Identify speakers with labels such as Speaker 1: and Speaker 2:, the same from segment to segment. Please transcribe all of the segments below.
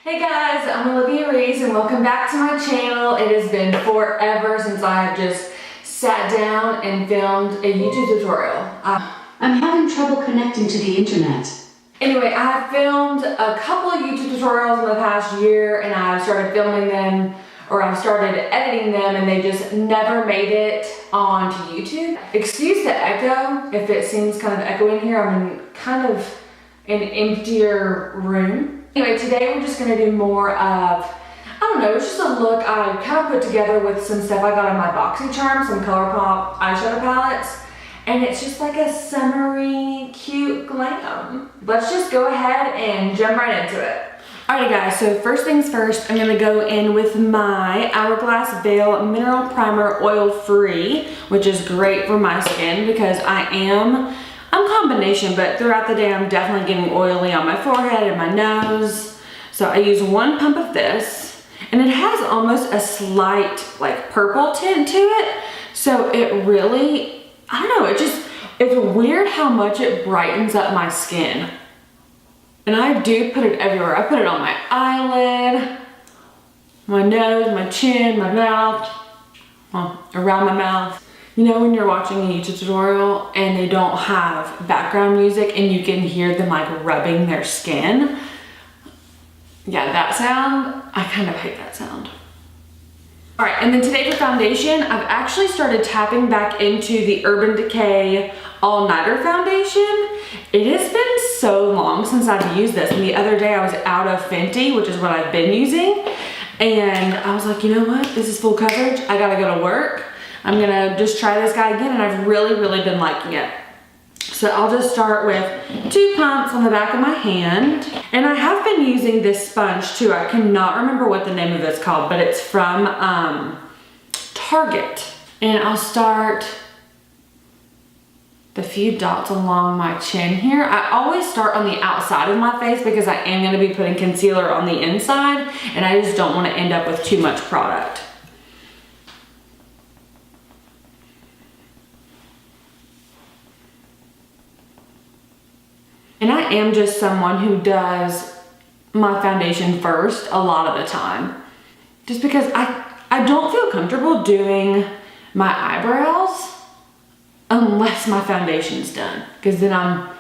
Speaker 1: Hey guys, I'm Olivia Reese and welcome back to my channel. It has been forever since I have just sat down and filmed a YouTube tutorial.
Speaker 2: I'm having trouble connecting to the internet.
Speaker 1: Anyway, I have filmed a couple of YouTube tutorials in the past year and I've started filming them or I've started editing them and they just never made it onto YouTube. Excuse the echo if it seems kind of echoey in here. I'm in kind of an emptier room. Anyway, today we're just gonna do more of, I don't know, it's just a look I kind of put together with some stuff I got in my Boxy charm, some ColourPop eyeshadow palettes, and it's just like a summery, cute glam. Let's just go ahead and jump right into it. Alrighty guys, so first things first, I'm gonna go in with my Hourglass Veil Mineral Primer Oil Free, which is great for my skin because I'm combination, but throughout the day I'm definitely getting oily on my forehead and my nose. So I use one pump of this and it has almost a slight like purple tint to it. So it really, I don't know, it's weird how much it brightens up my skin. And I do put it everywhere. I put it on my eyelid, my nose, my chin, my mouth, well, around my mouth. You know when you're watching a YouTube tutorial and they don't have background music and you can hear them like rubbing their skin? Yeah, that sound, I kind of hate that sound. All right, and then today for foundation, I've actually started tapping back into the Urban Decay All Nighter foundation. It has been so long since I've used this, and the other day I was out of Fenty, which is what I've been using, and I was like, you know what, this is full coverage, I gotta go to work. I'm gonna just try this guy again, and I've really been liking it. So I'll just start with 2 pumps on the back of my hand. And I have been using this sponge too. I cannot remember what the name of it's called, but it's from Target. And I'll start the few dots along my chin here. I always start on the outside of my face because I am gonna be putting concealer on the inside, and I just don't wanna end up with too much product. And I am just someone who does my foundation first a lot of the time. Just because I don't feel comfortable doing my eyebrows unless my foundation's done. Because then I'm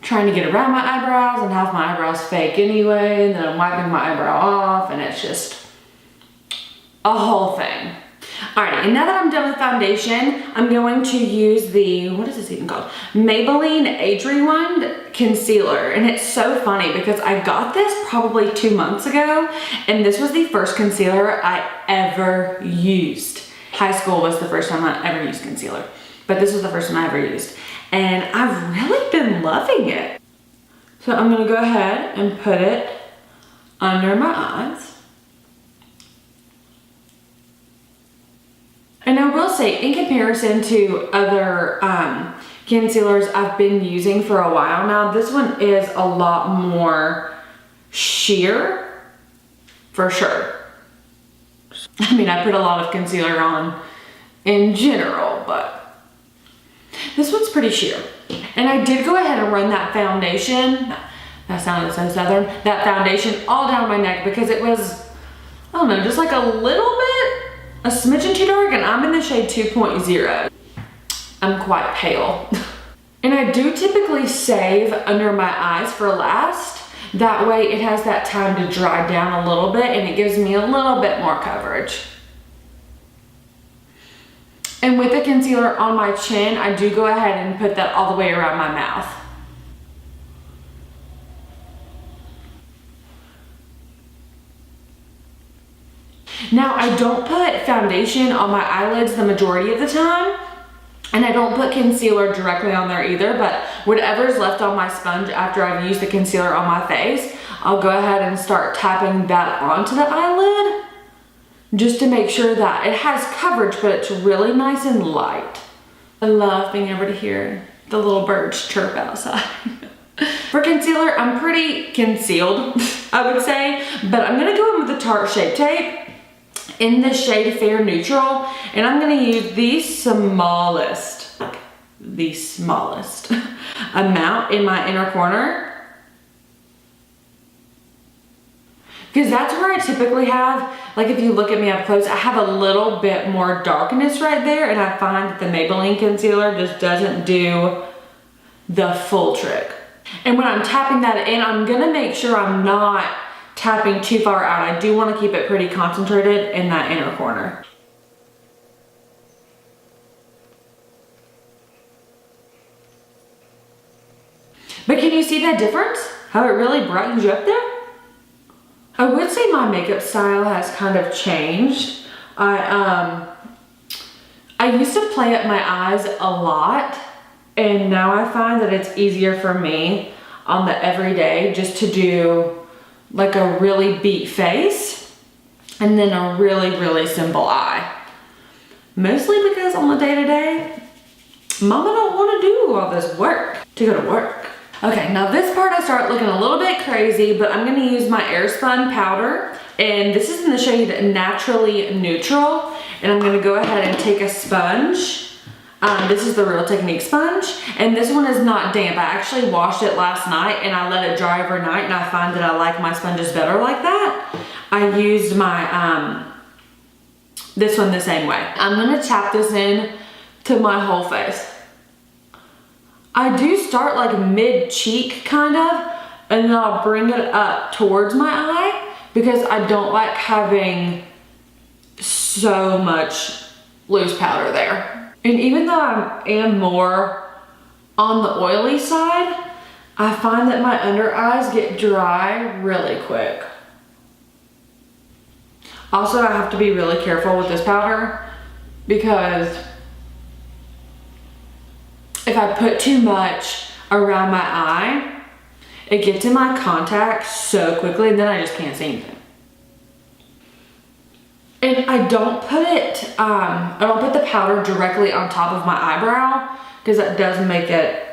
Speaker 1: trying to get around my eyebrows and have my eyebrows fake anyway. And then I'm wiping my eyebrow off and it's just a whole thing. Alright, and now that I'm done with foundation, I'm going to use the, what is this even called? Maybelline Age Rewind Concealer. And it's so funny because I got this probably 2 months ago, and this was the first concealer I ever used. High school was the first time I ever used concealer, but this was the first time I ever used. And I've really been loving it. So I'm gonna go ahead and put it under my eyes. And I will say, in comparison to other concealers I've been using for a while now, this one is a lot more sheer, for sure. I mean, I put a lot of concealer on in general, but this one's pretty sheer. And I did go ahead and run that foundation, that sounded so southern, that foundation all down my neck because it was, I don't know, just like a little bit, a smidgen too dark, and I'm in the shade 2.0. I'm quite pale. And I do typically save under my eyes for last. That way it has that time to dry down a little bit and it gives me a little bit more coverage. And with the concealer on my chin, I do go ahead and put that all the way around my mouth. Now, I don't put foundation on my eyelids the majority of the time, and I don't put concealer directly on there either, but whatever's left on my sponge after I've used the concealer on my face, I'll go ahead and start tapping that onto the eyelid just to make sure that it has coverage, but it's really nice and light. I love being able to hear the little birds chirp outside. For concealer, I'm pretty concealed, I would say, but I'm gonna go in with the Tarte Shape Tape in the shade Fair Neutral, and I'm gonna use the smallest amount in my inner corner. because that's where I typically have, like if you look at me up close, I have a little bit more darkness right there, and I find that the Maybelline concealer just doesn't do the full trick. And when I'm tapping that in, I'm gonna make sure I'm not tapping too far out. I do want to keep it pretty concentrated in that inner corner. But can you see that difference? How it really brightens you up there? I would say my makeup style has kind of changed. I used to play up my eyes a lot, and now I find that it's easier for me on the everyday just to do like a really beat face and then a really, really simple eye. Mostly because on the day-to-day, mama don't want to do all this work to go to work. Okay, now this part I start looking a little bit crazy, but I'm gonna use my Airspun Powder, and this is in the shade Naturally Neutral, and I'm gonna go ahead and take a sponge. This is the Real Technique sponge, and this one is not damp. I actually washed it last night and I let it dry overnight, and I find that I like my sponges better like that. I used my, this one the same way. I'm gonna tap this in to my whole face. I do start like mid-cheek kind of, and then I'll bring it up towards my eye because I don't like having so much loose powder there. And even though I am more on the oily side, I find that my under eyes get dry really quick. Also, I have to be really careful with this powder because if I put too much around my eye, it gets in my contact so quickly and then I just can't see anything. And I don't put it, I don't put the powder directly on top of my eyebrow because that does make it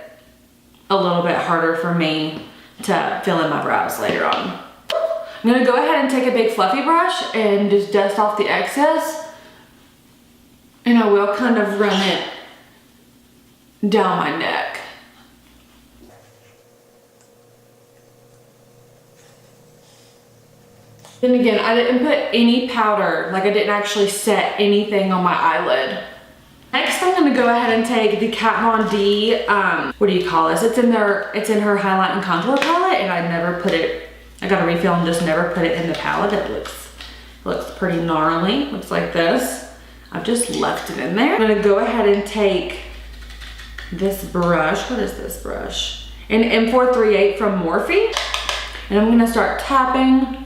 Speaker 1: a little bit harder for me to fill in my brows later on. I'm gonna go ahead and take a big fluffy brush and just dust off the excess, and I will kind of run it down my neck. Then again, I didn't put any powder, like I didn't actually set anything on my eyelid. Next, I'm gonna go ahead and take the Kat Von D, what do you call this? It's in her highlight and contour palette, and I never put it, I got a refill and just never put it in the palette. It looks pretty gnarly, looks like this. I've just left it in there. I'm gonna go ahead and take this brush, what is this brush? An M438 from Morphe, and I'm gonna start tapping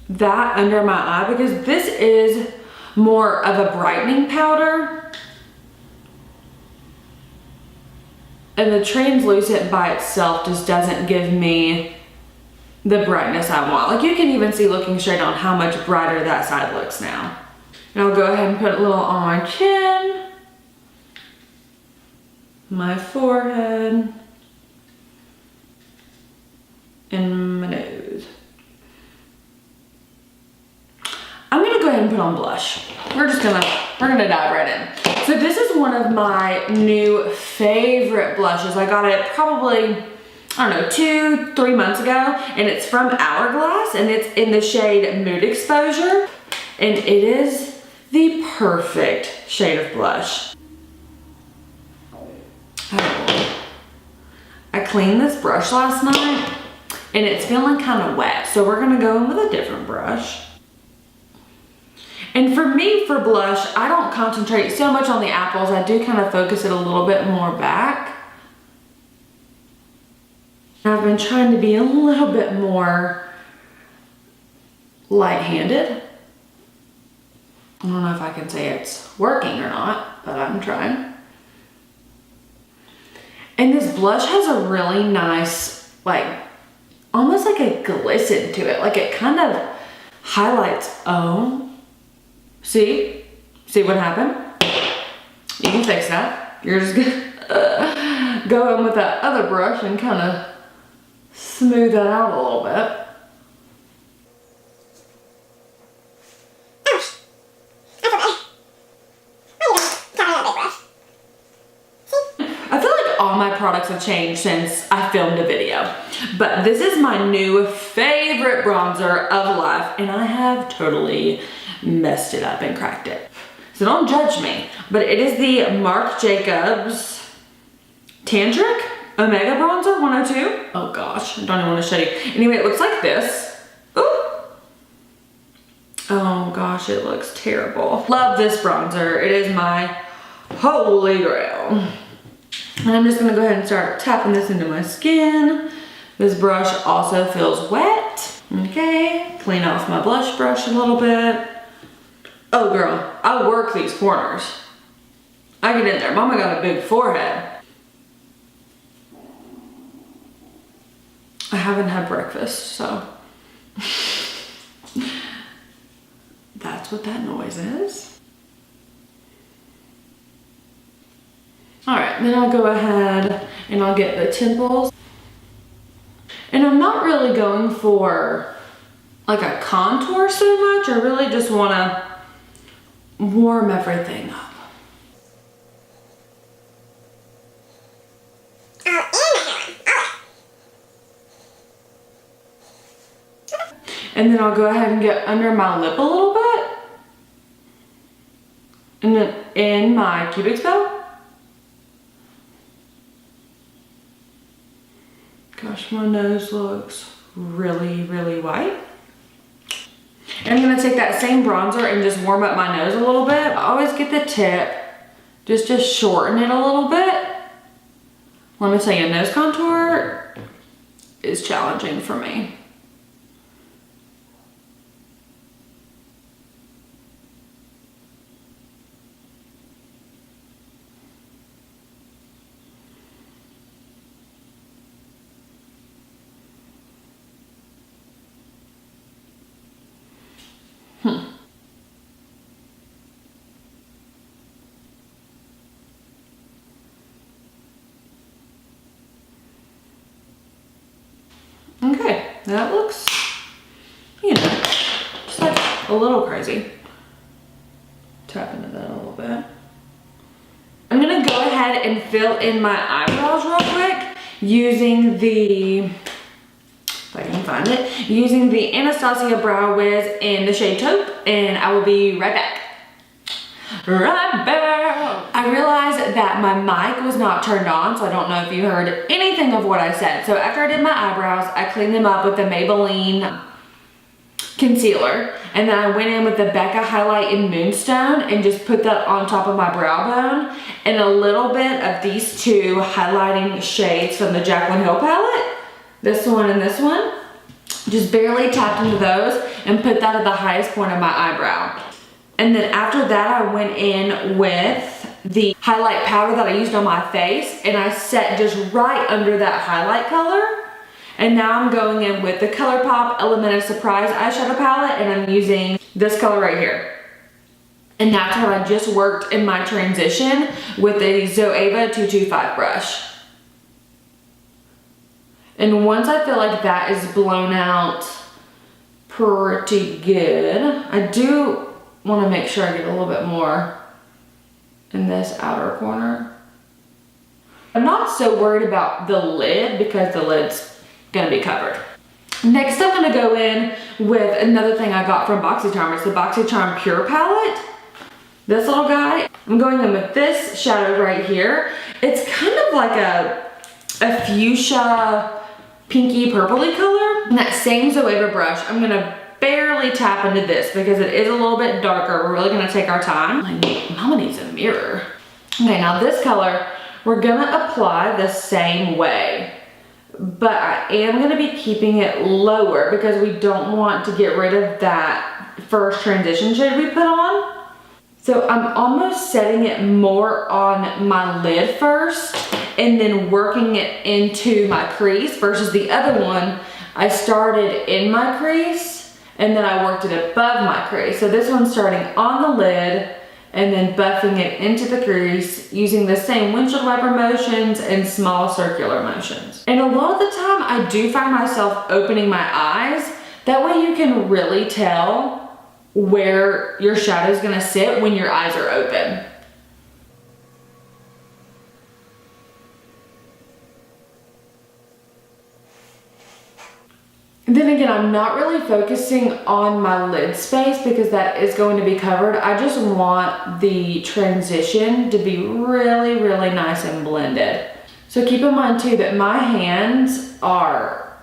Speaker 1: that under my eye because this is more of a brightening powder, and the translucent by itself just doesn't give me the brightness I want. Like you can even see looking straight on how much brighter that side looks now. And I'll go ahead and put a little on my chin, my forehead, and my nose. I'm gonna go ahead and put on blush. We're gonna dive right in. So this is one of my new favorite blushes. I got it probably, I don't know, 2-3 months ago, and it's from Hourglass, and it's in the shade Mood Exposure, and it is the perfect shade of blush. Oh. I cleaned this brush last night, and it's feeling kind of wet, so we're gonna go in with a different brush. And for me, for blush, I don't concentrate so much on the apples. I do kind of focus it a little bit more back. I've been trying to be a little bit more light-handed. I don't know if I can say it's working or not, but I'm trying. And this blush has a really nice, like, almost like a glisten to it. Like it kind of highlights, oh. See what happened? You can fix that. You're just gonna go in with that other brush and kind of smooth that out a little bit. I feel like all my products have changed since I filmed a video. But this is my new favorite bronzer of life, and I have totally messed it up and cracked it. So don't judge me, but it is the Marc Jacobs Tantric Omega Bronzer 102. Oh gosh, I don't even want to show you. Anyway, it looks like this. Ooh. Oh gosh, it looks terrible. Love this bronzer. It is my holy grail. And I'm just gonna go ahead and start tapping this into my skin. This brush also feels wet. Okay, clean off my blush brush a little bit. Oh girl, I work these corners. I get in there. Mama got a big forehead. I haven't had breakfast, so that's what that noise is. All right, then I'll go ahead and I'll get the temples. And I'm not really going for like a contour so much. I really just want to warm everything up. And then I'll go ahead and get under my lip a little bit. And then in my cupid's bow. Gosh, my nose looks really, really white. And I'm gonna take that same bronzer and just warm up my nose a little bit. I always get the tip just to shorten it a little bit. Let me tell you, nose contour is challenging for me. Okay, that looks, you know, just like a little crazy. Tap into that a little bit. I'm gonna go ahead and fill in my eyebrows real quick using the, if I can find it, using the Anastasia Brow Wiz in the shade Taupe, and I will be right back. Right back. I realized that my mic was not turned on, so I don't know if you heard anything of what I said. So after I did my eyebrows, I cleaned them up with the Maybelline concealer, and then I went in with the Becca highlight in Moonstone and just put that on top of my brow bone, and a little bit of these two highlighting shades from the Jaclyn Hill palette, this one and this one. Just barely tapped into those and put that at the highest point of my eyebrow. And then after that, I went in with the highlight powder that I used on my face, and I set just right under that highlight color. And now I'm going in with the ColourPop Elemental Surprise eyeshadow palette, and I'm using this color right here. And that's what I just worked in my transition with the Zoeva 225 brush. And once I feel like that is blown out pretty good, I do want to make sure I get a little bit more in this outer corner. I'm not so worried about the lid because the lid's gonna be covered. Next, I'm gonna go in with another thing I got from BoxyCharm. It's the BoxyCharm Pure palette. This little guy. I'm going in with this shadow right here. It's kind of like a fuchsia, pinky, purpley color. And that same Zoeva brush, I'm gonna barely tap into this because it is a little bit darker. We're really gonna take our time. Mama needs a mirror. Okay, now this color, we're gonna apply the same way, but I am gonna be keeping it lower because we don't want to get rid of that first transition shade we put on. So I'm almost setting it more on my lid first and then working it into my crease versus the other one. I started in my crease and then I worked it above my crease. So this one's starting on the lid and then buffing it into the crease using the same windshield wiper motions and small circular motions. And a lot of the time I do find myself opening my eyes. That way you can really tell where your shadow is gonna sit when your eyes are open. Then again, I'm not really focusing on my lid space because that is going to be covered. I just want the transition to be really, really nice and blended. So keep in mind too that my hands are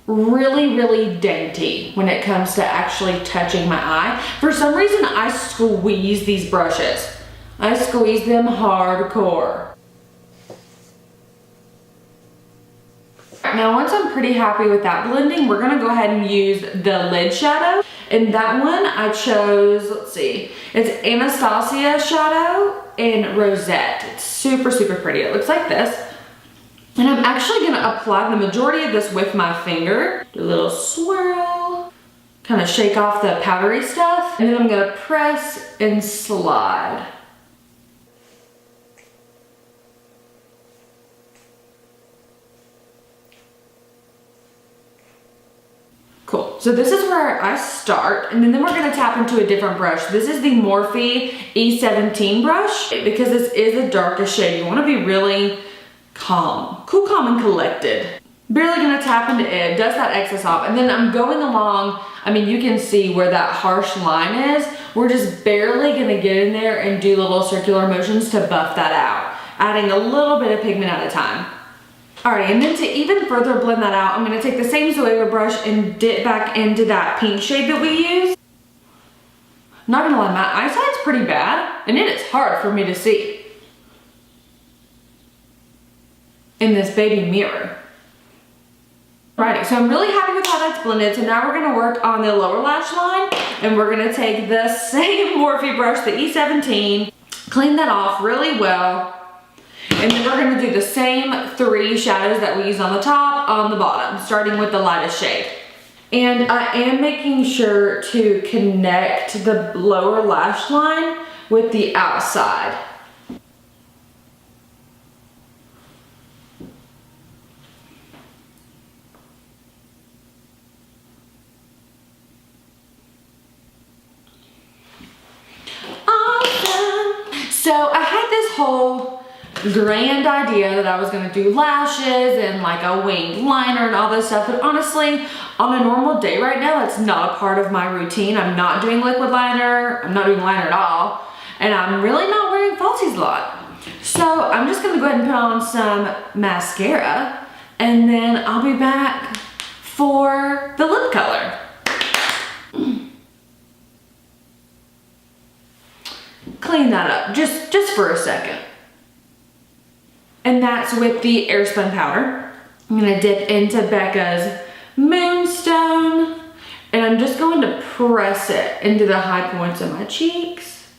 Speaker 1: really, really dainty when it comes to actually touching my eye. For some reason, I squeeze these brushes. I squeeze them hardcore. Now, once I'm pretty happy with that blending, we're gonna go ahead and use the lid shadow. And that one I chose, let's see, it's Anastasia shadow in Rosette. It's super, super pretty. It looks like this. And I'm actually gonna apply the majority of this with my finger. Do a little swirl, kind of shake off the powdery stuff. And then I'm gonna press and slide. Cool, so this is where I start, and then we're gonna tap into a different brush. This is the Morphe E17 brush. Because this is the darkest shade, you wanna be really calm. Cool, calm, and collected. Barely gonna tap into it, dust that excess off, and then I'm going along, I mean, you can see where that harsh line is. We're just barely gonna get in there and do little circular motions to buff that out, adding a little bit of pigment at a time. Alright, and then to even further blend that out, I'm going to take the same Zoeva brush and dip back into that pink shade that we used. Not gonna lie, my eyesight's pretty bad, and it is hard for me to see in this baby mirror. Alrighty, so I'm really happy with how that's blended, so now we're going to work on the lower lash line, and we're going to take the same Morphe brush, the E17, clean that off really well. And then we're gonna do the same 3 shadows that we used on the top, on the bottom, starting with the lightest shade. And I am making sure to connect the lower lash line with the outside. Awesome. So I had this whole grand idea that I was gonna do lashes and like a winged liner and all this stuff, but honestly, on a normal day right now, that's not a part of my routine. I'm not doing liquid liner, I'm not doing liner at all, and I'm really not wearing falsies a lot. So I'm just gonna go ahead and put on some mascara, and then I'll be back for the lip color. Clean that up, just for a second. And that's with the Airspun Powder. I'm gonna dip into Becca's Moonstone, and I'm just going to press it into the high points of my cheeks.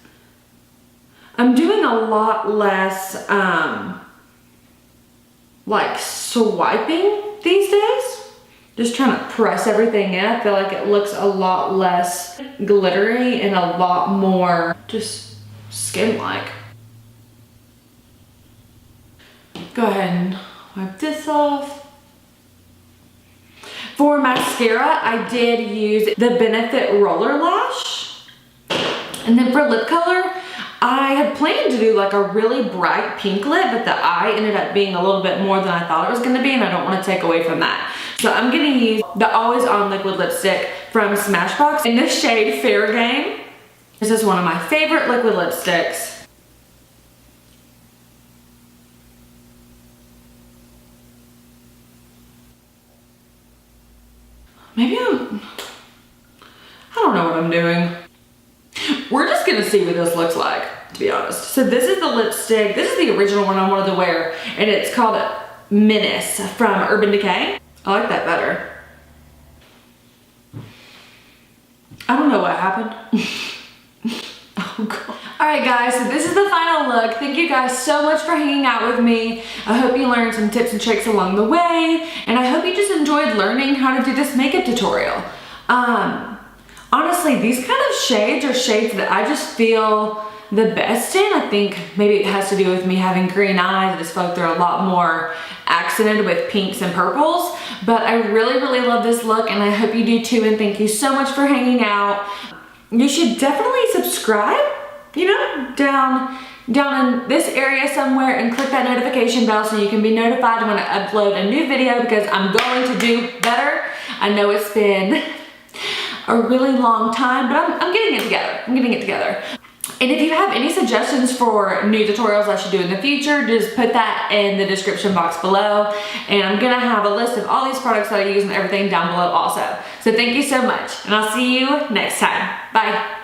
Speaker 1: I'm doing a lot less like swiping these days. Just trying to press everything in. I feel like it looks a lot less glittery and a lot more just skin-like. Go ahead and wipe this off. For mascara, I did use the Benefit Roller Lash. And then for lip color, I had planned to do like a really bright pink lip, but the eye ended up being a little bit more than I thought it was gonna be, and I don't wanna take away from that. So I'm gonna use the Always On Liquid Lipstick from Smashbox in the shade Fair Game. This is one of my favorite liquid lipsticks. Maybe I don't know what I'm doing. We're just gonna see what this looks like, to be honest. So this is the lipstick. This is the original one I wanted to wear, and it's called Menace from Urban Decay. I like that better. I don't know what happened. Oh God. Alright guys, so this is the final look. Thank you guys so much for hanging out with me. I hope you learned some tips and tricks along the way, and I hope you just enjoyed learning how to do this makeup tutorial. Honestly, these kind of shades are shades that I just feel the best in. I think maybe it has to do with me having green eyes. I just feel like they're a lot more accented with pinks and purples, but I really, really love this look, and I hope you do too, and thank you so much for hanging out. You should definitely subscribe, you know, down down in this area somewhere and click that notification bell so you can be notified when I upload a new video, because I'm going to do better. I know it's been a really long time, but I'm getting it together. I'm getting it together. And if you have any suggestions for new tutorials I should do in the future, just put that in the description box below. And I'm gonna have a list of all these products that I use and everything down below also. So thank you so much, and I'll see you next time. Bye.